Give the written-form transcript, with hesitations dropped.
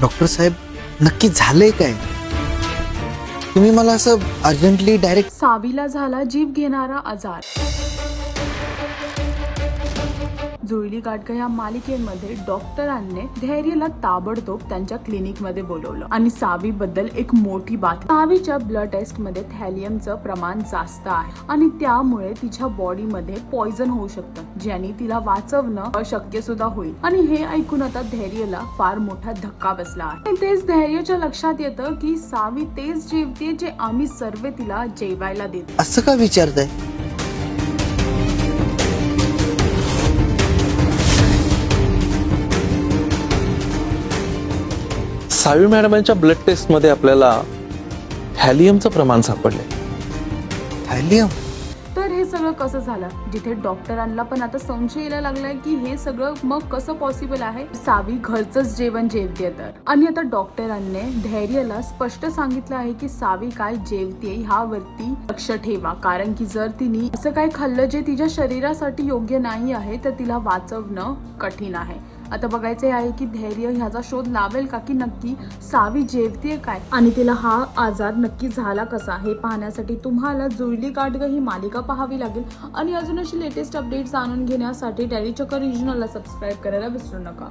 Doctor साहेब नक्की झालंय काय? तुम्ही मला असं अर्जंटली डायरेक्ट. सावीला झाला जीव घेणारा आजार. जुईली गाडगे या मालिकेमध्ये डॉक्टरांनी धैर्यला ताबडतोब त्यांच्या क्लिनिक मध्ये बोलवलं आणि सावी बद्दल एक मोठी बातमी. सावीच्या ब्लड टेस्ट मध्ये थॅलियमचं प्रमाण जास्त आहे आणि त्यामुळे तिच्या बॉडी मध्ये पॉइझन होऊ शकतं, ज्याने तिला वाचवणं अशक्य सुद्धा होईल. आणि हे ऐकून आता धैर्यला फार मोठा धक्का बसला आहे. तेच धैर्यच्या लक्षात येतं की सावी तेच जेवते जे आम्ही सर्व तिला जेवायला देतो. असं का विचारताय? सावी मॅडमांच्या ब्लड टेस्ट मध्ये आपल्याला हॅलियमचं प्रमाण सापडले. थॅलियम? तर हे सगळं कसं झालं, जिथे डॉक्टरांना पण आता संशय यायला लागलाय की हे सगळं मग कसं पॉसिबल आहे. सावी घरचंच जेवण जेवते तर. आणि आता डॉक्टरांनी धैर्यला स्पष्ट सांगितलं आहे की सावी काय जेवते ह्यावरती लक्ष ठेवा, कारण की जर तिने असं काय खाल्लं जे तिच्या शरीरासाठी योग्य नाही आहे तर तिला वाचवणं कठीण आहे. आता बघायचे आहे की धैर्य ह्याचा शोध लावेल का की नक्की सावी जेवते काय आणि तिला हा आजार नक्की झाला कसा हे पाहण्यासाठी तुम्हाला जुईली गाडगे ही मालिका पाहावी लागेल. आणि अजून अशी लेटेस्ट अपडेट जाणून घेण्यासाठी डेली चक्कर रिजनलला सबस्क्राईब करायला विसरू नका.